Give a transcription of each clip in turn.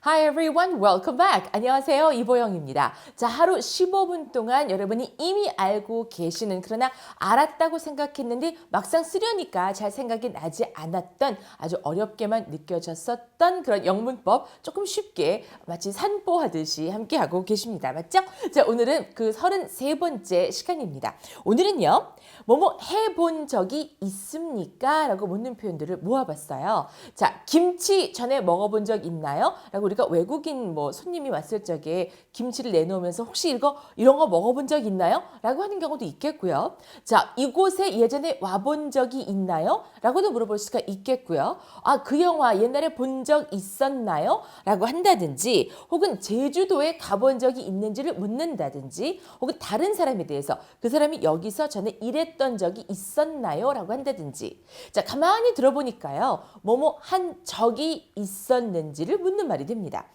Hi everyone, welcome back. 안녕하세요, 이보영입니다. 자, 하루 15분 동안 여러분이 이미 알고 계시는 그러나 알았다고 생각했는데 막상 쓰려니까 잘 생각이 나지 않았던 아주 어렵게만 느껴졌었던 그런 영문법 조금 쉽게 마치 산보하듯이 함께하고 계십니다. 맞죠? 자, 오늘은 그 33번째 시간입니다. 오늘은요, 뭐뭐 해본 적이 있습니까? 라고 묻는 표현들을 모아봤어요. 자, 김치 전에 먹어본 적 있나요? 라고 우리가 외국인 뭐 손님이 왔을 적에 김치를 내놓으면서 혹시 이런 거 먹어본 적 있나요? 라고 하는 경우도 있겠고요. 자, 이곳에 예전에 와본 적이 있나요? 라고도 물어볼 수가 있겠고요. 아, 그 영화 옛날에 본 적 있었나요? 라고 한다든지 혹은 제주도에 가본 적이 있는지를 묻는다든지 혹은 다른 사람에 대해서 그 사람이 여기서 전에 일했던 적이 있었나요? 라고 한다든지 자, 가만히 들어보니까요. 뭐뭐 한 적이 있었는지를 묻는 말이 됩니다.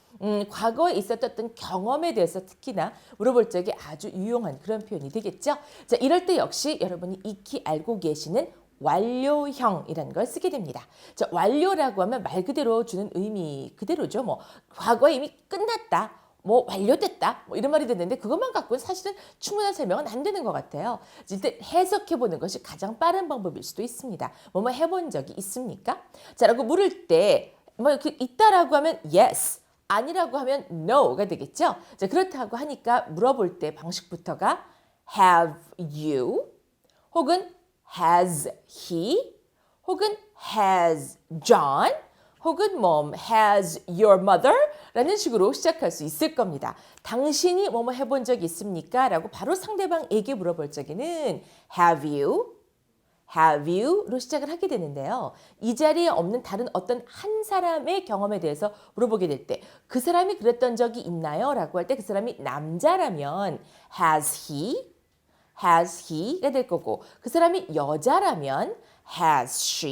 과거에 있었던 어떤 경험에 대해서 특히나 물어볼 적에 아주 유용한 그런 표현이 되겠죠. 자, 이럴 때 역시 여러분이 익히 알고 계시는 완료형이라는 걸 쓰게 됩니다. 자, 완료라고 하면 말 그대로 주는 의미 그대로죠. 뭐 과거에 이미 끝났다. 뭐 완료됐다 뭐 이런 말이 됐는데 그것만 갖고는 사실은 충분한 설명은 안 되는 것 같아요. 일단 해석해보는 것이 가장 빠른 방법일 수도 있습니다. 뭐뭐 해본 적이 있습니까? 자, 라고 물을 때 뭐 있다라고 하면 yes, 아니라고 하면 no가 되겠죠. 자, 그렇다고 하니까 물어볼 때 방식부터가 have you 혹은 has he 혹은 has John 혹은 뭐 has your mother 라는 식으로 시작할 수 있을 겁니다. 당신이 뭐뭐 해본 적 있습니까? 라고 바로 상대방에게 물어볼 적에는 have you? Have you로 시작을 하게 되는데요. 이 자리에 없는 다른 어떤 한 사람의 경험에 대해서 물어보게 될 때 그 사람이 그랬던 적이 있나요? 라고 할 때 그 사람이 남자라면 has he가 될 거고 그 사람이 여자라면 has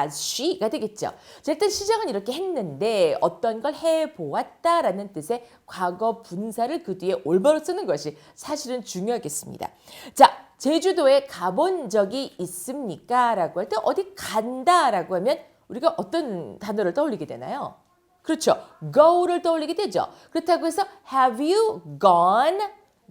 she가 되겠죠. 자, 일단 시작은 이렇게 했는데 어떤 걸 해보았다라는 뜻의 과거 분사를 그 뒤에 올바로 쓰는 것이 사실은 중요하겠습니다. 자, 제주도에 가본 적이 있습니까? 라고 할 때 어디 간다라고 하면 우리가 어떤 단어를 떠올리게 되나요? 그렇죠. go를 떠올리게 되죠. 그렇다고 해서 have you gone,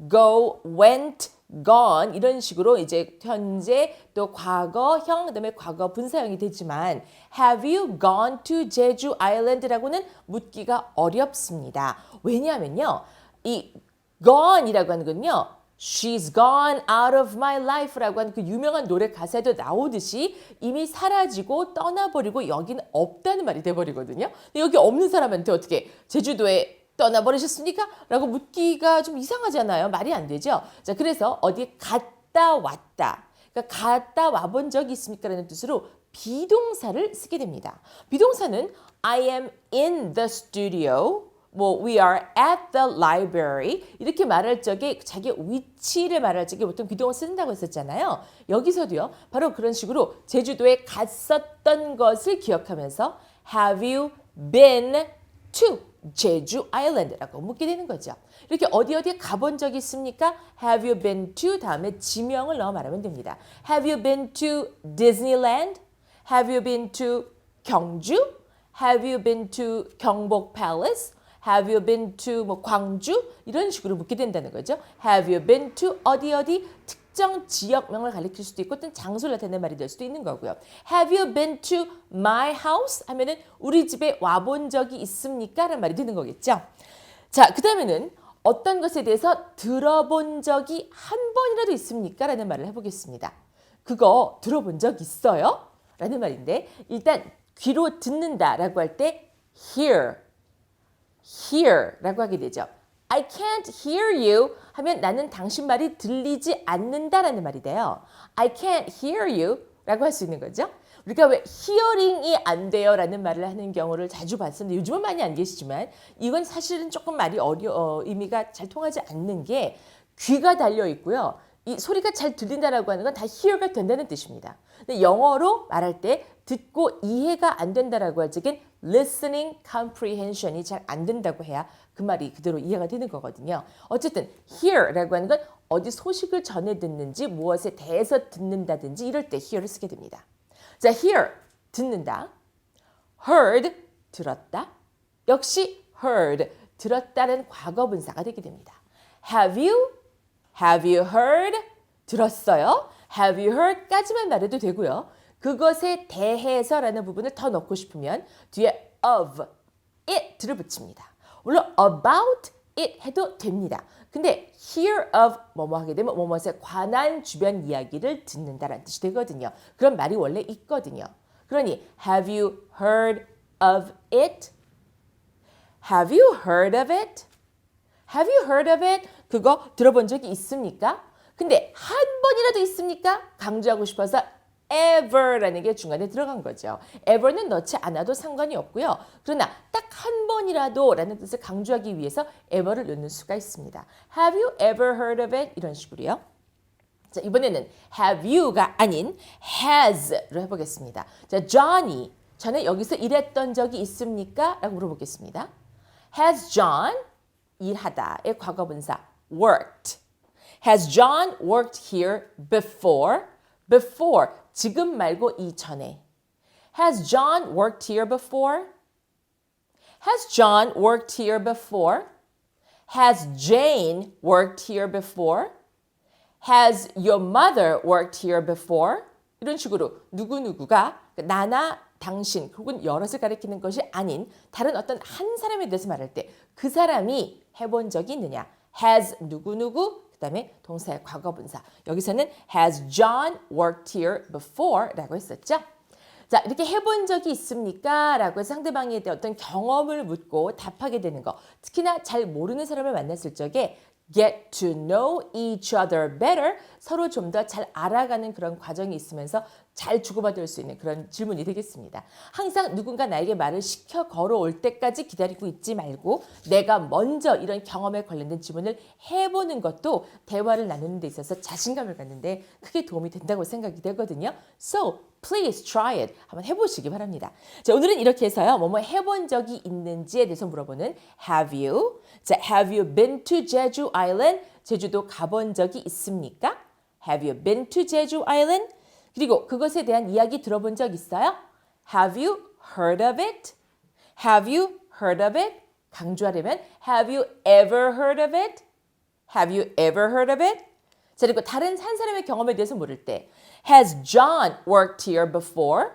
go, went, gone 이런 식으로 이제 현재 또 과거형 그다음에 과거 분사형이 되지만 have you gone to 제주 아일랜드라고는 묻기가 어렵습니다. 왜냐하면요. 이 gone이라고 하는 건요. She's gone out of my life라고 하는 그 유명한 노래 가사에도 나오듯이 이미 사라지고 떠나버리고 여기는 없다는 말이 돼버리거든요. 근데 여기 없는 사람한테 어떻게 제주도에 떠나버리셨습니까? 라고 묻기가 좀 이상하잖아요. 말이 안 되죠. 자, 그래서 어디 갔다 왔다. 그러니까 갔다 와본 적이 있습니까? 라는 뜻으로 비동사를 쓰게 됩니다. 비동사는 I am in the studio. 뭐 we are at the library 이렇게 말할 적에 자기 위치를 말할 적에 보통 비동사 쓴다고 했었잖아요. 여기서도요. 바로 그런 식으로 제주도에 갔었던 것을 기억하면서 Have you been to 제주 아일랜드라고 묻게 되는 거죠. 이렇게 어디 가본 적 있습니까? Have you been to 다음에 지명을 넣어 말하면 됩니다. Have you been to Disneyland? Have you been to 경주? Have you been to 경복 Palace? Have you been to 뭐 광주? 이런 식으로 묻게 된다는 거죠. Have you been to 어디 특정 지역명을 가리킬 수도 있고 어떤 장소를 나타내는 말이 될 수도 있는 거고요. Have you been to my house? 하면은 우리 집에 와본 적이 있습니까? 라는 말이 되는 거겠죠. 자, 그 다음에는 어떤 것에 대해서 들어본 적이 한 번이라도 있습니까? 라는 말을 해보겠습니다. 그거 들어본 적 있어요? 라는 말인데 일단 귀로 듣는다라고 할 때 hear라고 하게 되죠. I can't hear you 하면 나는 당신 말이 들리지 않는다라는 말이 돼요. I can't hear you 라고 할 수 있는 거죠. 우리가 왜 히어링이 안 돼요 라는 말을 하는 경우를 자주 봤었는데 요즘은 많이 안 계시지만 이건 사실은 조금 말이 의미가 잘 통하지 않는 게 귀가 달려 있고요. 이 소리가 잘 들린다라고 하는 건 다 hear가 된다는 뜻입니다. 근데 영어로 말할 때 듣고 이해가 안 된다라고 할 적엔 listening comprehension이 잘 안 된다고 해야 그 말이 그대로 이해가 되는 거거든요. 어쨌든 hear라고 하는 건 어디 소식을 전해 듣는지 무엇에 대해서 듣는다든지 이럴 때 hear를 쓰게 됩니다. 자, hear 듣는다, heard 들었다, 역시 heard, 들었다는 과거분사가 되게 됩니다. Have you heard? 들었어요? Have you heard?까지만 말해도 되고요. 그것에 대해서라는 부분을 더 넣고 싶으면 뒤에 of it를 붙입니다. 물론 about it 해도 됩니다. 근데 hear of 뭐뭐 하게 되면 뭐뭐에 관한 주변 이야기를 듣는다라는 뜻이 되거든요. 그런 말이 원래 있거든요. 그러니 have you heard of it? Have you heard of it? Have you heard of it? 그거 들어본 적이 있습니까? 근데 한 번이라도 있습니까? 강조하고 싶어서 ever라는 게 중간에 들어간 거죠. ever는 넣지 않아도 상관이 없고요. 그러나 딱 한 번이라도 라는 뜻을 강조하기 위해서 ever를 넣는 수가 있습니다. Have you ever heard of it? 이런 식으로요. 자, 이번에는 have you가 아닌 has로 해보겠습니다. 자, Johnny, 전에 여기서 일했던 적이 있습니까? 라고 물어보겠습니다. Has John, 일하다의 과거분사, worked. Has John worked here before? Before, 지금 말고 이전에. Has John worked here before? Has John worked here before? Has Jane worked here before? Has your mother worked here before? 이런 식으로 누구누구가 나나 당신 혹은 여럿을 가리키는 것이 아닌 다른 어떤 한 사람에 대해서 말할 때 그 사람이 해본 적이 있느냐. Has 누구누구 그 다음에 동사의 과거분사. 여기서는 has John worked here before 라고 했었죠. 자, 이렇게 해본 적이 있습니까? 라고 해서 상대방에 대한 어떤 경험을 묻고 답하게 되는 거. 특히나 잘 모르는 사람을 만났을 적에 get to know each other better, 서로 좀 더 잘 알아가는 그런 과정이 있으면서 잘 주고받을 수 있는 그런 질문이 되겠습니다. 항상 누군가 나에게 말을 시켜 걸어올 때까지 기다리고 있지 말고 내가 먼저 이런 경험에 관련된 질문을 해보는 것도 대화를 나누는 데 있어서 자신감을 갖는데 크게 도움이 된다고 생각이 되거든요. So, please try it. 한번 해보시기 바랍니다. 자, 오늘은 이렇게 해서요. 뭐뭐 해본 적이 있는지에 대해서 물어보는 have you? 자, have you been to Jeju Island? 제주도 가본 적이 있습니까? Have you been to Jeju Island? 그리고 그것에 대한 이야기 들어본 적 있어요? Have you heard of it? Have you heard of it? 강조하려면 Have you ever heard of it? Have you ever heard of it? 자, 그리고 다른 한 사람의 경험에 대해서 물을 때 Has John worked here before?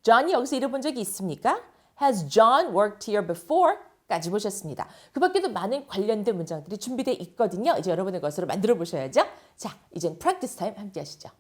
John이 여기서 일해본 적이 있습니까? Has John worked here before? 까지 보셨습니다. 그 밖에도 많은 관련된 문장들이 준비되어 있거든요. 이제 여러분의 것으로 만들어 보셔야죠. 자, 이젠 practice time 함께 하시죠.